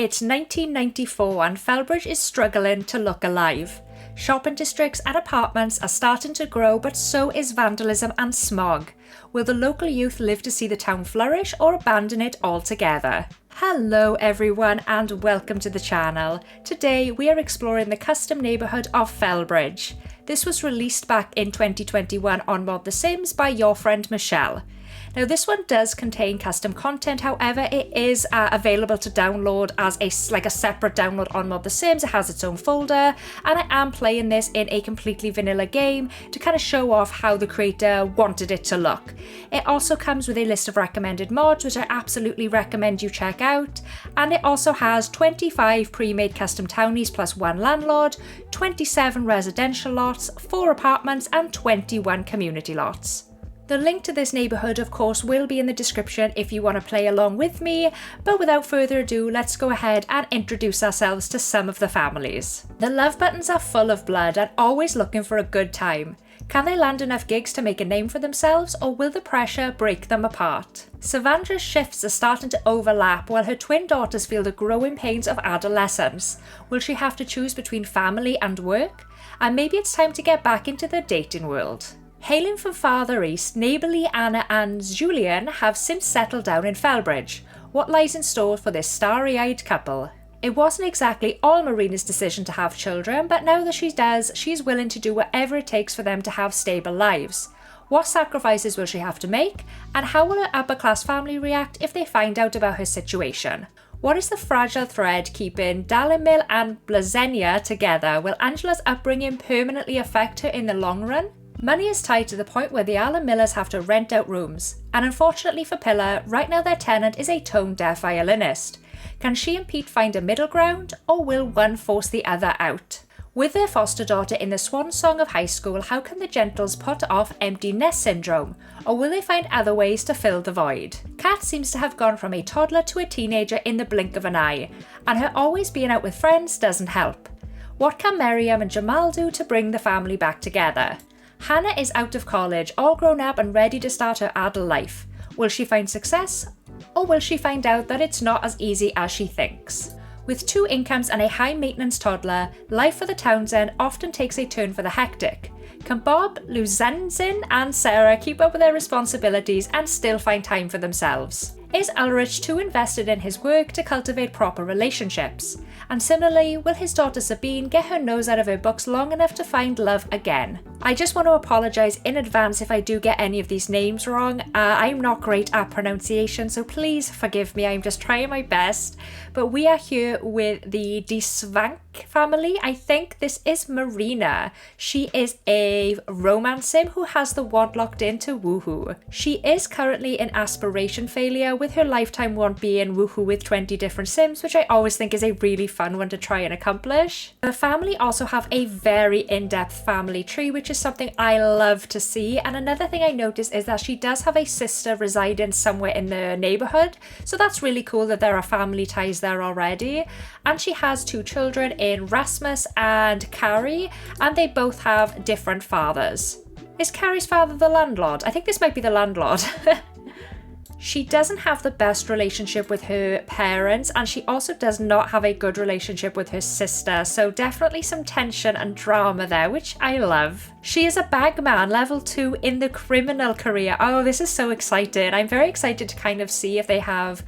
It's 1994 and Fellbridge is struggling to look alive. Shopping districts and apartments are starting to grow, but so is vandalism and smog. Will the local youth live to see the town flourish or abandon it altogether? Hello everyone and welcome to the channel. Today we are exploring the custom neighbourhood of Fellbridge. This was released back in 2021 on Mod The Sims by your friend Michelle. Now this one does contain custom content, however it is available to download as a separate download on Mod The Sims. It has its own folder, and I am playing this in a completely vanilla game to kind of show off how the creator wanted it to look. It also comes with a list of recommended mods which I absolutely recommend you check out, and it also has 25 pre-made custom townies plus 1 landlord, 27 residential lots, 4 apartments and 21 community lots. The link to this neighbourhood, of course, will be in the description if you want to play along with me, but without further ado, let's go ahead and introduce ourselves to some of the families. The love buttons are full of blood and always looking for a good time. Can they land enough gigs to make a name for themselves, or will the pressure break them apart? Savandra's shifts are starting to overlap while her twin daughters feel the growing pains of adolescence. Will she have to choose between family and work? And maybe it's time to get back into the dating world. Hailing from farther east, neighbourly Anna and Julian have since settled down in Fellbridge. What lies in store for this starry-eyed couple? It wasn't exactly all Marina's decision to have children, but now that she does, she's willing to do whatever it takes for them to have stable lives. What sacrifices will she have to make, and how will her upper-class family react if they find out about her situation? What is the fragile thread keeping Dalimil and Blazenia together? Will Angela's upbringing permanently affect her in the long run? Money is tight to the point where the Alan Millers have to rent out rooms, and unfortunately for Pillar, right now their tenant is a tone-deaf violinist. Can she and Pete find a middle ground, or will one force the other out? With their foster daughter in the swan song of high school, how can the Gentles put off empty nest syndrome, or will they find other ways to fill the void? Kat seems to have gone from a toddler to a teenager in the blink of an eye, and her always being out with friends doesn't help. What can Miriam and Jamal do to bring the family back together? Hannah is out of college, all grown up and ready to start her adult life. Will she find success, or will she find out that it's not as easy as she thinks? With 2 incomes and a high-maintenance toddler, life for the Townsend often takes a turn for the hectic. Can Bob, Luzanzin and Sarah keep up with their responsibilities and still find time for themselves? Is Ulrich too invested in his work to cultivate proper relationships? And similarly, will his daughter Sabine get her nose out of her books long enough to find love again? I just want to apologise in advance if I do get any of these names wrong. I'm not great at pronunciation, so please forgive me, I'm just trying my best. But we are here with the Desvank family. I think this is Marina. She is a romance sim who has the want locked into woohoo. She is currently in aspiration failure, with her lifetime want being woohoo with 20 different sims, which I always think is a really fun one to try and accomplish. The family also have a very in-depth family tree, which is something I love to see. And another thing I noticed is that she does have a sister residing somewhere in the neighbourhood, so that's really cool that there are family ties there already. And she has 2 children in Rasmus and Carrie, and they both have different fathers. Is Carrie's father the landlord? I think this might be the landlord. She doesn't have the best relationship with her parents, and she also does not have a good relationship with her sister, so definitely some tension and drama there, which I love. She is a bagman, level 2 in the criminal career. Oh, this is so exciting. I'm very excited to kind of see if they have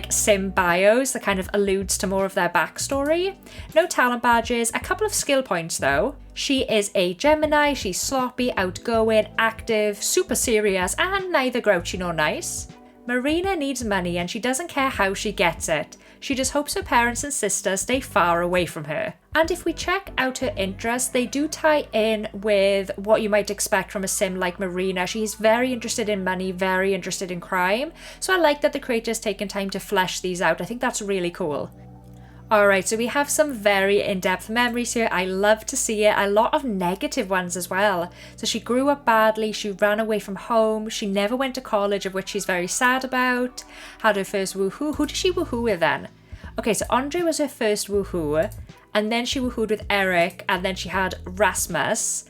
sim bios that kind of alludes to more of their backstory. No talent badges, a couple of skill points though. She is a Gemini, she's sloppy, outgoing, active, super serious, and neither grouchy nor nice. Marina needs money and she doesn't care how she gets it. She just hopes her parents and sister stay far away from her. And if we check out her interests, they do tie in with what you might expect from a sim like Marina. She's very interested in money, very interested in crime. So I like that the creator's taken time to flesh these out. I think that's really cool. Alright, so we have some very in-depth memories here. I love to see it. A lot of negative ones as well. So she grew up badly, she ran away from home, she never went to college, of which she's very sad about. Had her first woohoo. Who did she woohoo with then? Okay, so Andre was her first woohoo, and then she woohooed with Eric, and then she had Rasmus.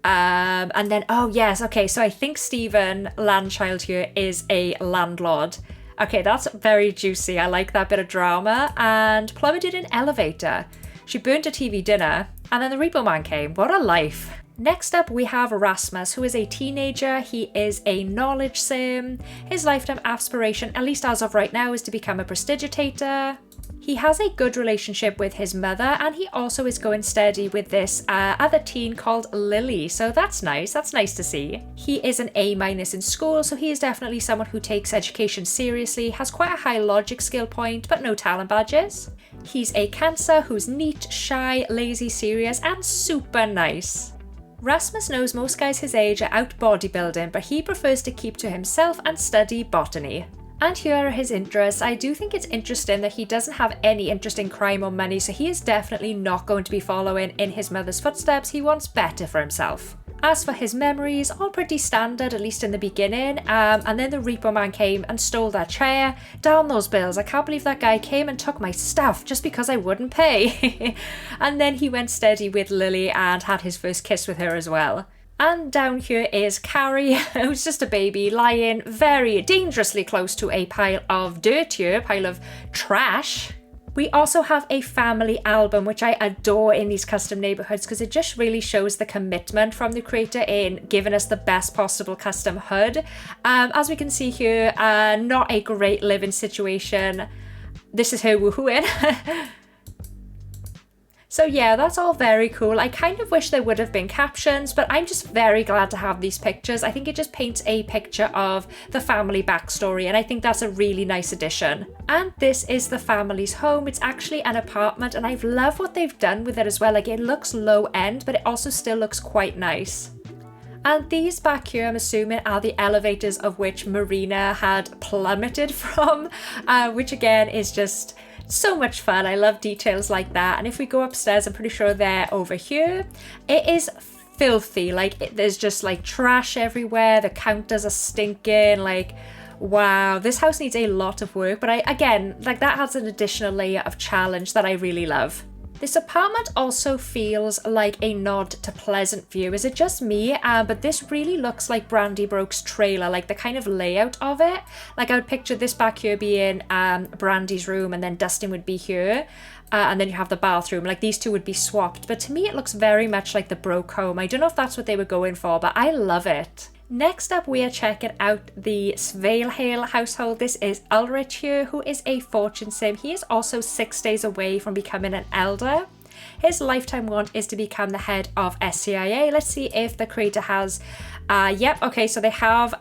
And then, oh yes, okay, so I think Stephen Landchild here is a landlord. Okay, that's very juicy. I like that bit of drama. And plummeted an elevator. She burnt a TV dinner, and then the repo man came. What a life. Next up, we have Rasmus, who is a teenager. He is a knowledge sim. His lifetime aspiration, at least as of right now, is to become a prestidigitator. He has a good relationship with his mother, and he also is going steady with this other teen called Lily, so that's nice. That's nice to see. He is an A- in school, so he is definitely someone who takes education seriously, has quite a high logic skill point, but no talent badges. He's a Cancer who's neat, shy, lazy, serious, and super nice. Rasmus knows most guys his age are out bodybuilding, but he prefers to keep to himself and study botany. And here are his interests. I do think it's interesting that he doesn't have any interest in crime or money, so he is definitely not going to be following in his mother's footsteps. He wants better for himself. As for his memories, all pretty standard, at least in the beginning, and then the repo man came and stole that chair. Down those bills, I can't believe that guy came and took my stuff just because I wouldn't pay. And then he went steady with Lily and had his first kiss with her as well. And down here is Carrie, who's just a baby, lying very dangerously close to a pile of dirt here, pile of trash. We also have a family album, which I adore in these custom neighborhoods because it just really shows the commitment from the creator in giving us the best possible custom hood. As we can see here, not a great living situation. This is her woohooing. So yeah, that's all very cool. I kind of wish there would have been captions, but I'm just very glad to have these pictures. I think it just paints a picture of the family backstory, and I think that's a really nice addition. And this is the family's home. It's actually an apartment, and I love what they've done with it as well. Like, it looks low end, but it also still looks quite nice. And these back here, I'm assuming, are the elevators of which Marina had plummeted from, which again is just so much fun. I love details like that. And if we go upstairs, I'm pretty sure they're over here. It is filthy. Like, there's just like trash everywhere. The counters are stinking. Like, wow, this house needs a lot of work. But again, like, that has an additional layer of challenge that I really love. This apartment also feels like a nod to Pleasant View. Is it just me? But this really looks like Brandy Broke's trailer, like the kind of layout of it. Like, I would picture this back here being Brandy's room, and then Dustin would be here. And then you have the bathroom. Like, these two would be swapped. But to me, it looks very much like the Broke home. I don't know if that's what they were going for, but I love it. Next up, we are checking out the Svalehale household. This is Ulrich here, who is a fortune sim. He is also 6 days away from becoming an elder. His lifetime want is to become the head of SCIA. Let's see if the creator has... Yep, okay, so they have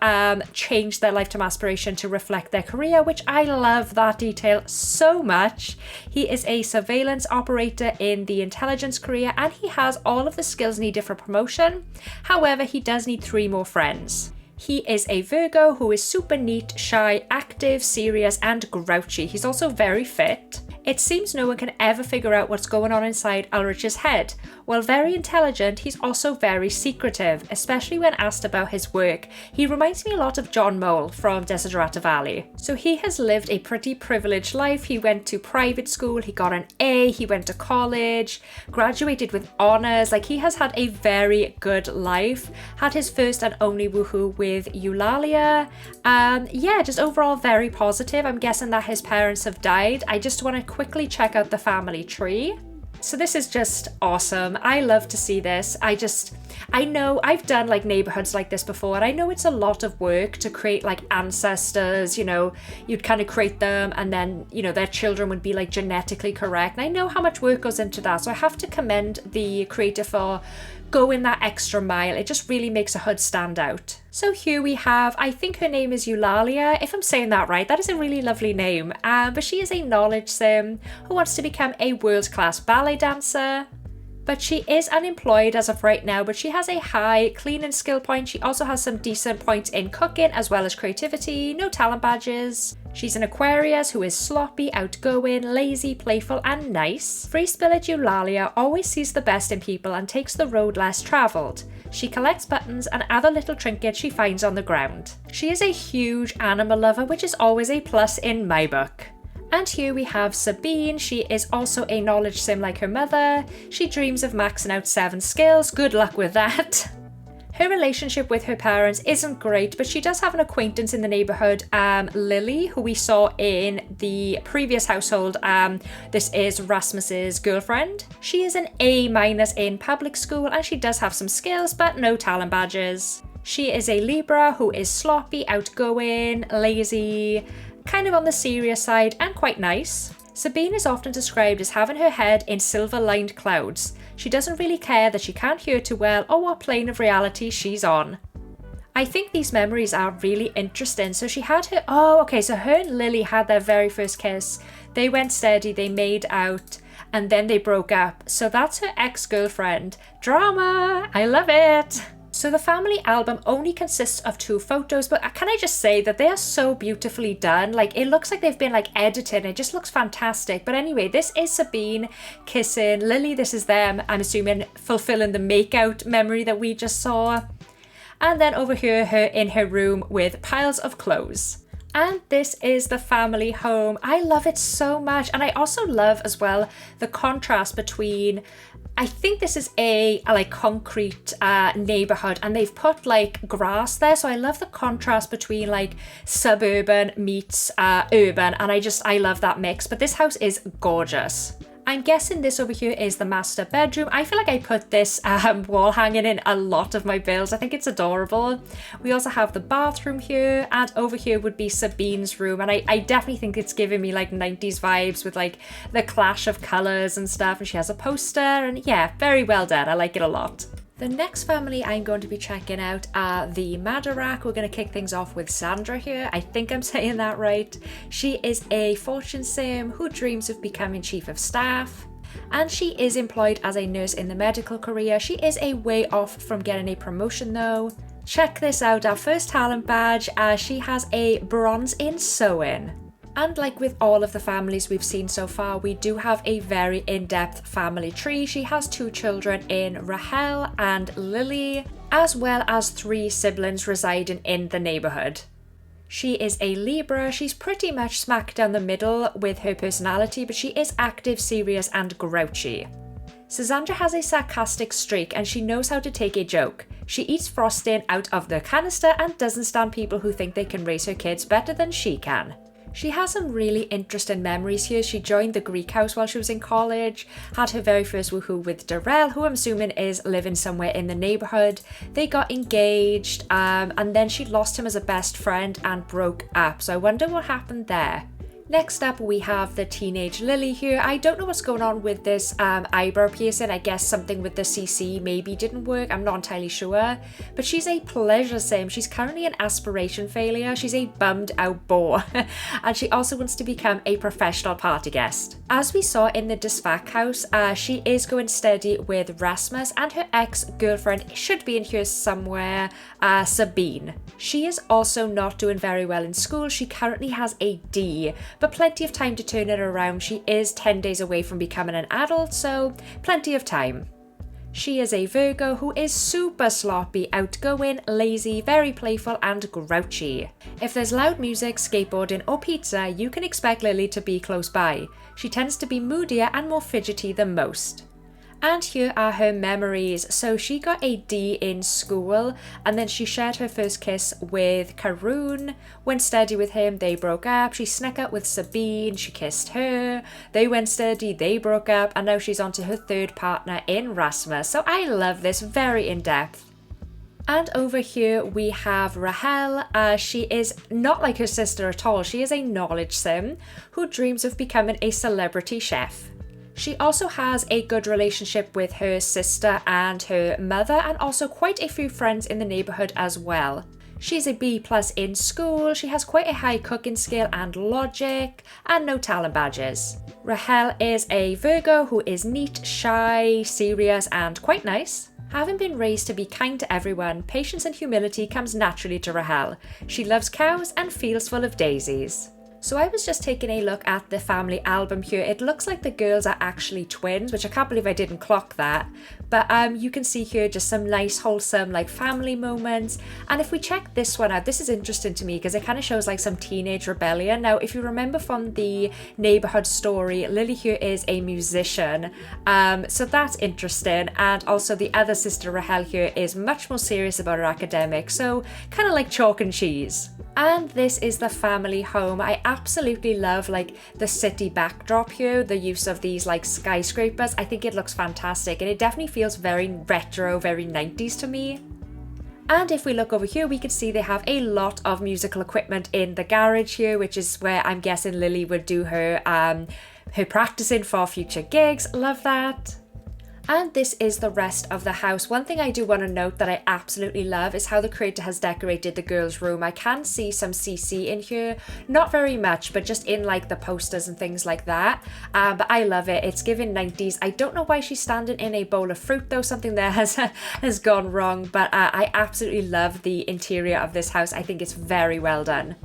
changed their lifetime aspiration to reflect their career, which I love that detail so much. He is a surveillance operator in the intelligence career, and he has all of the skills needed for promotion. However, he does need 3 more friends. He is a Virgo who is super neat, shy, active, serious, and grouchy. He's also very fit. It seems no one can ever figure out what's going on inside Ulrich's head. While very intelligent, he's also very secretive, especially when asked about his work. He reminds me a lot of John Mole from Desiderata Valley. So he has lived a pretty privileged life. He went to private school, he got an A, he went to college, graduated with honours. Like, he has had a very good life. Had his first and only woohoo with Eulalia. Yeah, just overall very positive. I'm guessing that his parents have died. I just want to quickly check out the family tree. So this is just awesome. I love to see this. I know I've done like neighborhoods like this before, and I know it's a lot of work to create like ancestors, you know, you'd kind of create them and then, you know, their children would be like genetically correct. And I know how much work goes into that. So I have to commend the creator for going that extra mile. It just really makes a hood stand out. So here we have, I think her name is Eulalia, if I'm saying that right. That is a really lovely name. But she is a knowledge sim who wants to become a world-class ballet dancer. But she is unemployed as of right now, but she has a high cleaning skill point. She also has some decent points in cooking as well as creativity, no talent badges. She's an Aquarius who is sloppy, outgoing, lazy, playful, and nice. Free spirit Eulalia always sees the best in people and takes the road less travelled. She collects buttons and other little trinkets she finds on the ground. She is a huge animal lover, which is always a plus in my book. And here we have Sabine. She is also a knowledge sim like her mother. She dreams of maxing out 7 skills. Good luck with that. Her relationship with her parents isn't great, but she does have an acquaintance in the neighbourhood, Lily, who we saw in the previous household. This is Rasmus's girlfriend. She is an A- in public school, and she does have some skills, but no talent badges. She is a Libra who is sloppy, outgoing, lazy, kind of on the serious side, and quite nice. Sabine is often described as having her head in silver-lined clouds. She doesn't really care that she can't hear too well or what plane of reality she's on. I think these memories are really interesting. So she had her, so her and Lily had their very first kiss. They went steady, they made out, and then they broke up. So that's her ex-girlfriend. Drama! I love it! So the family album only consists of 2 photos, but can I just say that they are so beautifully done? Like, it looks like they've been like edited. It just looks fantastic. But anyway, this is Sabine kissing Lily. This is them, I'm assuming, fulfilling the makeout memory that we just saw. And then over here, her in her room with piles of clothes. And this is the family home. I love it so much. And I also love as well the contrast between, I think this is a like concrete neighborhood, and they've put like grass there. So I love the contrast between like suburban meets urban, and I love that mix. But this house is gorgeous. I'm guessing this over here is the master bedroom. I feel like I put this wall hanging in a lot of my bills. I think it's adorable. We also have the bathroom here, and over here would be Sabine's room. And I definitely think it's giving me like 90s vibes with like the clash of colours and stuff. And she has a poster, and yeah, very well done. I like it a lot. The next family I'm going to be checking out are the Madak. We're going to kick things off with Sandra here. I think I'm saying that right. She is a fortune sim who dreams of becoming chief of staff. And she is employed as a nurse in the medical career. She is a way off from getting a promotion though. Check this out, our first talent badge. She has a bronze in sewing. And like with all of the families we've seen so far, we do have a very in-depth family tree. She has 2 children in Rahel and Lily, as well as 3 siblings residing in the neighbourhood. She is a Libra. She's pretty much smack down the middle with her personality, but she is active, serious, and grouchy. Sandra has a sarcastic streak, and she knows how to take a joke. She eats frosting out of the canister and doesn't stand people who think they can raise her kids better than she can. She has some really interesting memories here. She joined the Greek house while she was in college, had her very first woohoo with Darrell, who I'm assuming is living somewhere in the neighbourhood. They got engaged, and then she lost him as a best friend and broke up. So I wonder what happened there. Next up, we have the teenage Lily here. I don't know what's going on with this eyebrow piercing. I guess something with the CC maybe didn't work. I'm not entirely sure. But she's a pleasure sim. She's currently an aspiration failure. She's a bummed out bore. And she also wants to become a professional party guest. As we saw in the Desvac house, she is going steady with Rasmus, and her ex-girlfriend should be in here somewhere, Sabine. She is also not doing very well in school. She currently has a D, but plenty of time to turn it around. She is 10 days away from becoming an adult, so plenty of time. She is a Virgo who is super sloppy, outgoing, lazy, very playful, and grouchy. If there's loud music, skateboarding, or pizza, you can expect Lily to be close by. She tends to be moodier and more fidgety than most. And here are her memories. So she got a D in school, and then she shared her first kiss with Karun. Went steady with him, they broke up. She snuck out with Sabine, she kissed her. They went steady, they broke up, and now she's on to her 3rd partner in Rasmus. So I love this, very in-depth. And over here we have Rahel. She is not like her sister at all. She is a knowledge sim who dreams of becoming a celebrity chef. She also has a good relationship with her sister and her mother, and also quite a few friends in the neighbourhood as well. She's a B+ in school. She has quite a high cooking skill and logic, and no talent badges. Rahel is a Virgo who is neat, shy, serious, and quite nice. Having been raised to be kind to everyone, patience and humility comes naturally to Rahel. She loves cows and feels full of daisies. So I was just taking a look at the family album here. It looks like the girls are actually twins, which I can't believe I didn't clock that. But you can see here just some nice wholesome like family moments. And if we check this one out, this is interesting to me because it kind of shows like some teenage rebellion. Now, if you remember from the Neighbourhood story, Lily here is a musician. So that's interesting. And also the other sister, Rahel, here is much more serious about her academics. So kind of like chalk and cheese. And this is the family home. I absolutely love like the city backdrop here, the use of these like skyscrapers. I think it looks fantastic and it definitely feels very retro, very 90s to me. And if we look over here, we can see they have a lot of musical equipment in the garage here, which is where I'm guessing Lily would do her practicing for future gigs. Love that. And this is the rest of the house. One thing I do want to note that I absolutely love is how the creator has decorated the girls' room. I can see some CC in here, not very much, but just in like the posters and things like that. But I love it. It's giving 90s. I don't know why she's standing in a bowl of fruit though. Something there has gone wrong, but I absolutely love the interior of this house. I think it's very well done.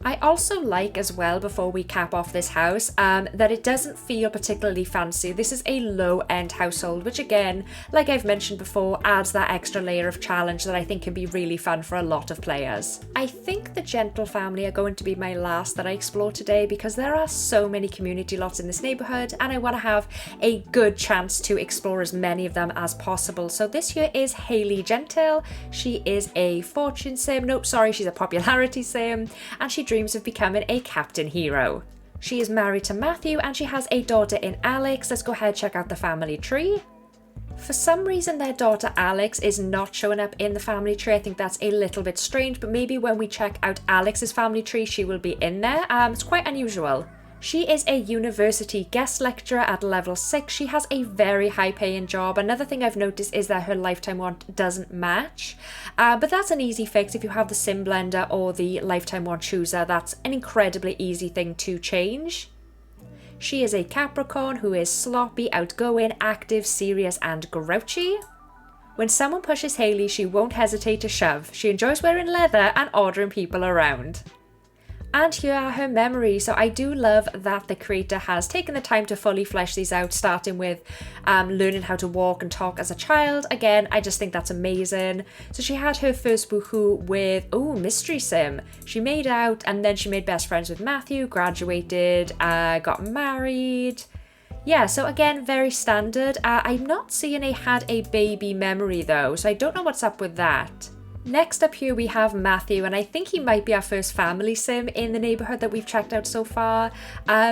I also like as well, before we cap off this house, that it doesn't feel particularly fancy. This is a low-end household, which again, like I've mentioned before, adds that extra layer of challenge that I think can be really fun for a lot of players. I think the Gentle family are going to be my last that I explore today because there are so many community lots in this neighbourhood and I want to have a good chance to explore as many of them as possible. So this here is Hayley Gentle. She is a fortune sim. Nope, sorry, she's a popularity sim. And she dreams of becoming a captain hero. She is married to Matthew and she has a daughter in Alex. Let's go ahead and check out the family tree. For some reason their daughter Alex is not showing up in the family tree. I think that's a little bit strange, but maybe when we check out Alex's family tree she will be in there. It's quite unusual. She is a university guest lecturer at level 6. She has a very high paying job. Another thing I've noticed is that her lifetime want doesn't match. But that's an easy fix if you have the sim blender or the lifetime want chooser. That's an incredibly easy thing to change. She is a Capricorn who is sloppy, outgoing, active, serious and grouchy. When someone pushes Hayley, she won't hesitate to shove. She enjoys wearing leather and ordering people around. And here are her memories. So I do love that the creator has taken the time to fully flesh these out, starting with learning how to walk and talk as a child. Again, I just think that's amazing. So she had her first woohoo with, Mystery Sim. She made out and then she made best friends with Matthew, graduated, got married. Yeah, so again, very standard. I'm not seeing a had a baby memory though, so I don't know what's up with that. Next up here we have Matthew, and I think he might be our first family sim in the neighbourhood that we've checked out so far.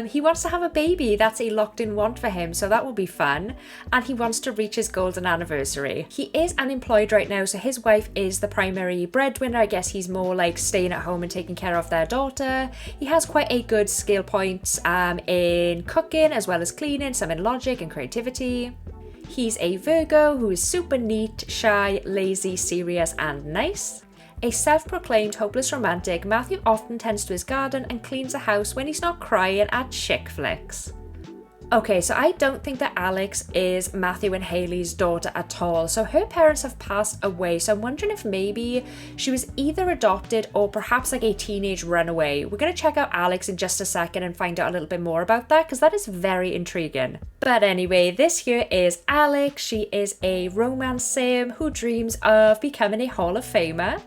He wants to have a baby. That's a locked-in want for him, so that will be fun. And he wants to reach his golden anniversary. He is unemployed right now, so his wife is the primary breadwinner. I guess he's more like staying at home and taking care of their daughter. He has quite a good skill points in cooking as well as cleaning, some in logic and creativity. He's a Virgo who is super neat, shy, lazy, serious and nice. A self-proclaimed hopeless romantic, Matthew often tends to his garden and cleans the house when he's not crying at chick flicks. Okay, so I don't think that Alex is Matthew and Hayley's daughter at all. So her parents have passed away. So I'm wondering if maybe she was either adopted or perhaps like a teenage runaway. We're going to check out Alex in just a second and find out a little bit more about that because that is very intriguing. But anyway, this here is Alex. She is a romance sim who dreams of becoming a Hall of Famer.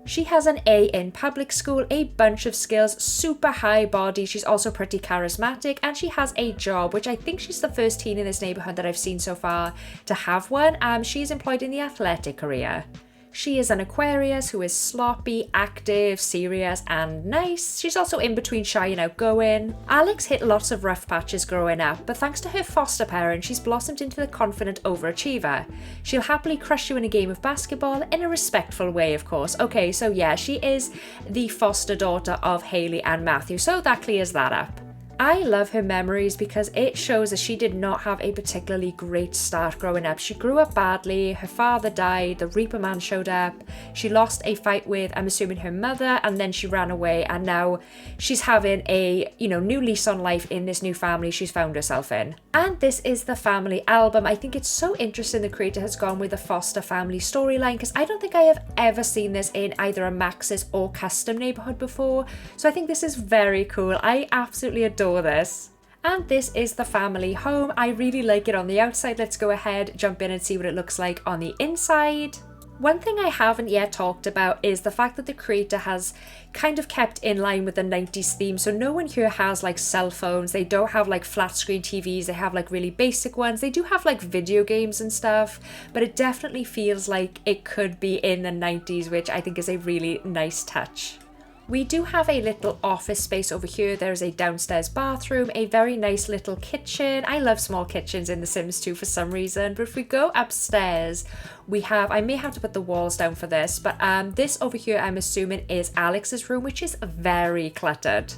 She has an A in public school, a bunch of skills, super high body. She's also pretty charismatic and she has a job, which I think she's the first teen in this neighbourhood that I've seen so far to have one. She's employed in the athletic career. She is an Aquarius who is sloppy, active, serious and nice. She's also in between shy and outgoing. Alex hit lots of rough patches growing up, but thanks to her foster parent, she's blossomed into the confident overachiever. She'll happily crush you in a game of basketball in a respectful way, of course. Okay, so yeah, she is the foster daughter of Hayley and Matthew, so that clears that up. I love her memories because it shows that she did not have a particularly great start growing up. She grew up badly, her father died, the Reaper Man showed up, she lost a fight with, I'm assuming, her mother, and then she ran away, and now she's having a, new lease on life in this new family she's found herself in. And this is the family album. I think it's so interesting the creator has gone with the foster family storyline, because I don't think I have ever seen this in either a Max's or custom Neighbourhood before, so I think this is very cool. I absolutely adore this. And this is the family home. I really like it on the outside. Let's go ahead, jump in and see what it looks like on the inside. One thing I haven't yet talked about is the fact that the creator has kind of kept in line with the 90s theme. So no one here has like cell phones. They don't have like flat screen TVs. They have like really basic ones. They do have like video games and stuff, but it definitely feels like it could be in the 90s, which I think is a really nice touch. We do have a little office space over here. There's a downstairs bathroom, a very nice little kitchen. I love small kitchens in The Sims 2 for some reason. But if we go upstairs, we have, I may have to put the walls down for this, but this over here I'm assuming is Alex's room, which is very cluttered.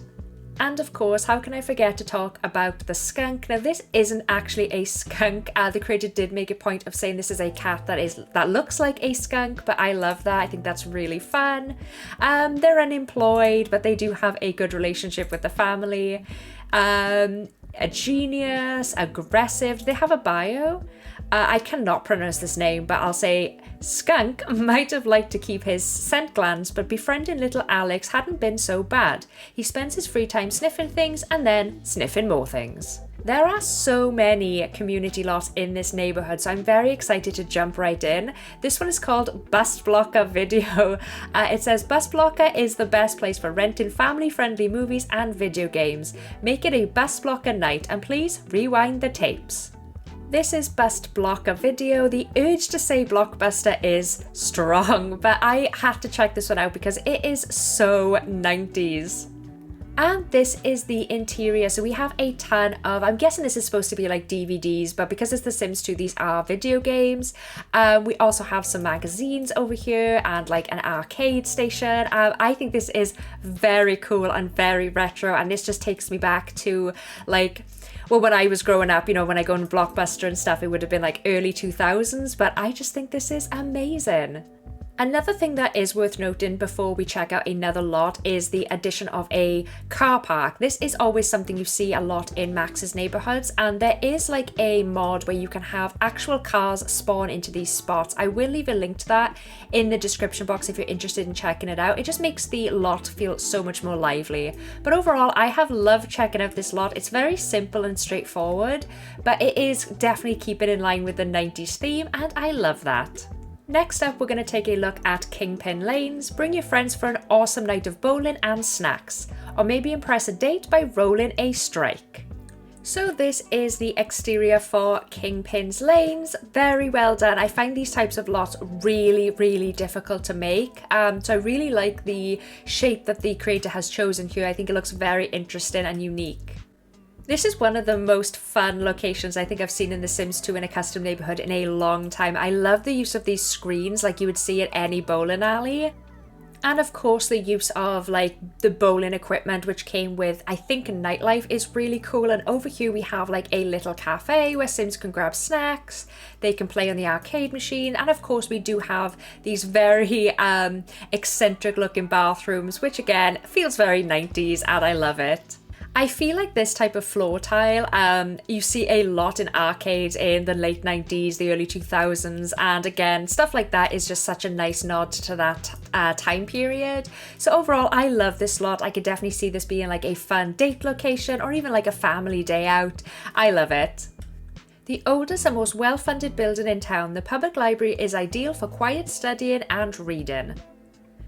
And of course, how can I forget to talk about the skunk? Now this isn't actually a skunk. The creator did make a point of saying this is a cat that looks like a skunk, but I love that. I think that's really fun. They're unemployed, but they do have a good relationship with the family. A genius, aggressive. Do they have a bio? I cannot pronounce this name, but I'll say Skunk might have liked to keep his scent glands, but befriending little Alex hadn't been so bad. He spends his free time sniffing things and then sniffing more things. There are so many community lots in this neighborhood, so I'm very excited to jump right in. This one is called Bus Blocker Video. It says, Bus Blocker is the best place for renting family-friendly movies and video games. Make it a Bus Blocker night, and please rewind the tapes. This is Bust Blocker Video. The urge to say Blockbuster is strong, but I had to check this one out because it is so 90s. And this is the interior. So we have a ton of, I'm guessing this is supposed to be like DVDs, but because it's The Sims 2, these are video games. We also have some magazines over here and like an arcade station. I think this is very cool and very retro, and this just takes me back to like, well, when I was growing up, when I go on Blockbuster and stuff, it would have been like early 2000s, but I just think this is amazing. Another thing that is worth noting before we check out another lot is the addition of a car park. This is always something you see a lot in Max's neighborhoods, and there is like a mod where you can have actual cars spawn into these spots. I will leave a link to that in the description box if you're interested in checking it out. It just makes the lot feel so much more lively. But overall, I have loved checking out this lot. It's very simple and straightforward, but it is definitely keeping in line with the 90s theme, and I love that. Next up, we're going to take a look at Kingpin Lanes. Bring your friends for an awesome night of bowling and snacks, or maybe impress a date by rolling a strike. So this is the exterior for Kingpin's Lanes. Very well done. I find these types of lots really, really difficult to make. So I really like the shape that the creator has chosen here. I think it looks very interesting and unique. This is one of the most fun locations I think I've seen in The Sims 2 in a custom neighborhood in a long time. I love the use of these screens like you would see at any bowling alley. And of course the use of like the bowling equipment which came with, I think, nightlife is really cool. And over here we have like a little cafe where Sims can grab snacks, they can play on the arcade machine, and of course we do have these very eccentric looking bathrooms, which again feels very 90s, and I love it. I feel like this type of floor tile you see a lot in arcades in the late 90s, the early 2000s, and again, stuff like that is just such a nice nod to that time period. So overall, I love this lot. I could definitely see this being like a fun date location or even like a family day out. I love it. The oldest and most well-funded building in town, the public library is ideal for quiet studying and reading.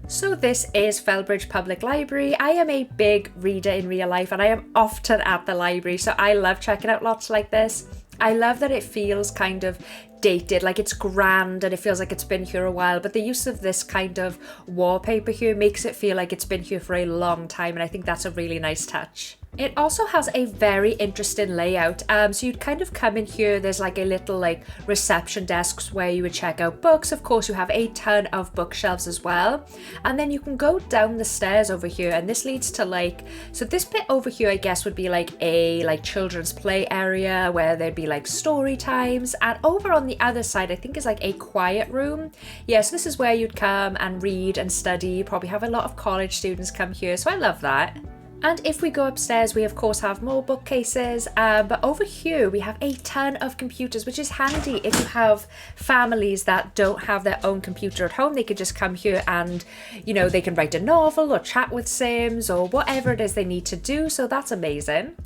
So this is Fellbridge Public Library. I am a big reader in real life and I am often at the library, so I love checking out lots like this. I love that it feels kind of dated, like it's grand and it feels like it's been here a while, but the use of this kind of wallpaper here makes it feel like it's been here for a long time, and I think that's a really nice touch. It also has a very interesting layout. So you'd kind of come in here, there's like a little like reception desks where you would check out books. Of course, you have a ton of bookshelves as well. And then you can go down the stairs over here, and this leads to like, so this bit over here, I guess would be like a children's play area where there'd be like story times. And over on the other side, I think is like a quiet room. Yeah, so this is where you'd come and read and study. You probably have a lot of college students come here, so I love that. And if we go upstairs, we of course have more bookcases, but over here we have a ton of computers, which is handy if you have families that don't have their own computer at home. They could just come here and, you know, they can write a novel or chat with Sims or whatever it is they need to do, so that's amazing.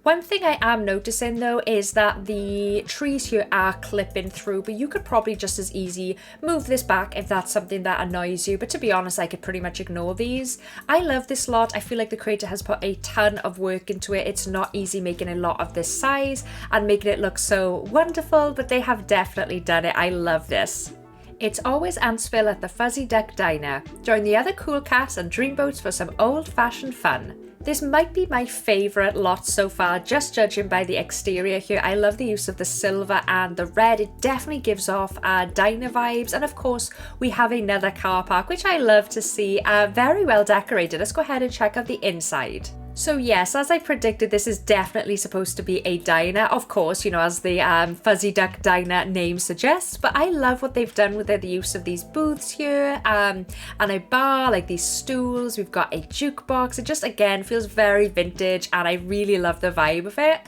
One thing I am noticing though is that the trees here are clipping through, but you could probably just as easy move this back if that's something that annoys you. But to be honest, I could pretty much ignore these. I love this lot. I feel like the creator has put a ton of work into it. It's not easy making a lot of this size and making it look so wonderful, but they have definitely done it. I love this. It's always Antsville at the Fuzzy Duck Diner. Join the other cool cats and dreamboats for some old-fashioned fun. This might be my favourite lot so far, just judging by the exterior here. I love the use of the silver and the red. It definitely gives off diner vibes. And of course, we have another car park, which I love to see. Very well decorated. Let's go ahead and check out the inside. So yes, as I predicted, this is definitely supposed to be a diner, of course, you know, as the Fuzzy Duck Diner name suggests, but I love what they've done with the use of these booths here, and a bar, like these stools. We've got a jukebox. It just, again, feels very vintage, and I really love the vibe of it.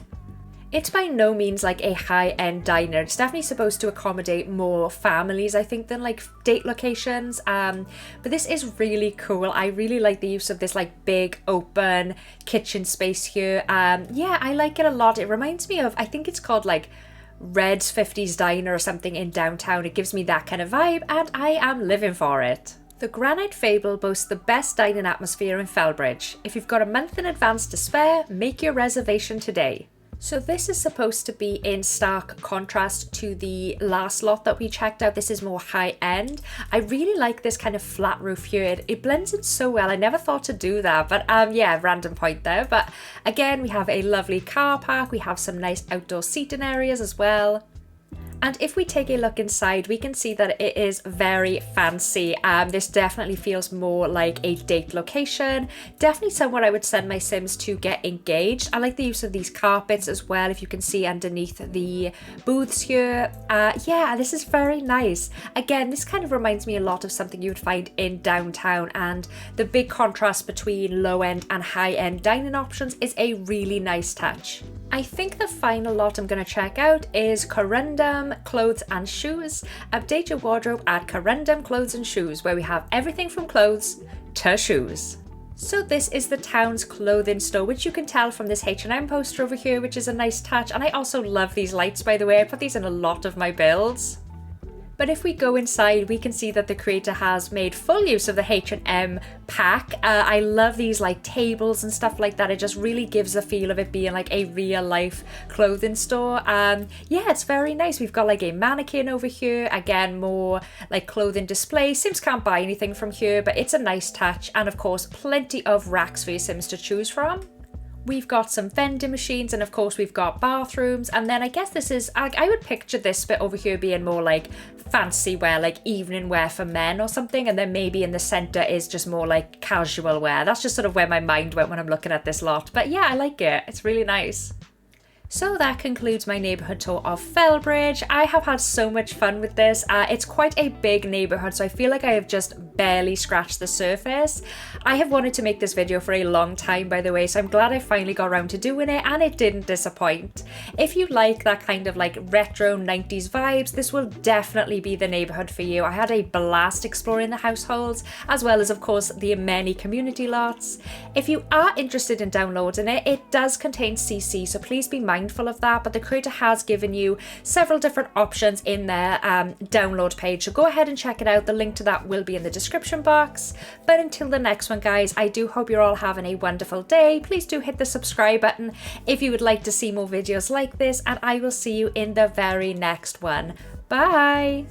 It's by no means like a high-end diner. It's definitely supposed to accommodate more families, I think, than like date locations. But this is really cool. I really like the use of this like big open kitchen space here. Yeah, I like it a lot. It reminds me of, I think it's called like Red's 50s Diner or something in downtown. It gives me that kind of vibe, and I am living for it. The Granite Fable boasts the best dining atmosphere in Fellbridge. If you've got a month in advance to spare, make your reservation today. So this is supposed to be in stark contrast to the last lot that we checked out. This is more high end. I really like this kind of flat roof here. It blends in so well. I never thought to do that, but yeah, random point there. But again, we have a lovely car park. We have some nice outdoor seating areas as well. And if we take a look inside, we can see that it is very fancy. This definitely feels more like a date location. Definitely somewhere I would send my Sims to get engaged. I like the use of these carpets as well, if you can see underneath the booths here. Yeah, this is very nice. Again, this kind of reminds me a lot of something you would find in downtown, and the big contrast between low-end and high-end dining options is a really nice touch. I think the final lot I'm going to check out is Corundum Clothes and Shoes. Update your wardrobe at Corundum Clothes and Shoes, where we have everything from clothes to shoes. So this is the town's clothing store, which you can tell from this H&M poster over here, which is a nice touch. And I also love these lights, by the way. I put these in a lot of my builds. But if we go inside, we can see that the creator has made full use of the H&M pack. I love these like tables and stuff like that. It just really gives the feel of it being like a real life clothing store. Yeah, it's very nice. We've got like a mannequin over here. Again, more like clothing display. Sims can't buy anything from here, but it's a nice touch. And of course, plenty of racks for your Sims to choose from. We've got some vending machines, and of course we've got bathrooms. And then I guess this is, I would picture this bit over here being more like fancy wear, like evening wear for men or something. And then maybe in the center is just more like casual wear. That's just sort of where my mind went when I'm looking at this lot. But yeah, I like it. It's really nice. So that concludes my neighbourhood tour of Fellbridge. I have had so much fun with this. It's quite a big neighbourhood, so I feel like I have just barely scratched the surface. I have wanted to make this video for a long time, by the way, so I'm glad I finally got around to doing it, and it didn't disappoint. If you like that kind of like retro 90s vibes, this will definitely be the neighbourhood for you. I had a blast exploring the households, as well as of course the many community lots. If you are interested in downloading it, it does contain CC, so please be mindful of that, but the creator has given you several different options in their download page, so go ahead and check it out. The link to that will be in the description box. But until the next one, guys, I do hope you're all having a wonderful day. Please do hit the subscribe button if you would like to see more videos like this, and I will see you in the very next one. Bye!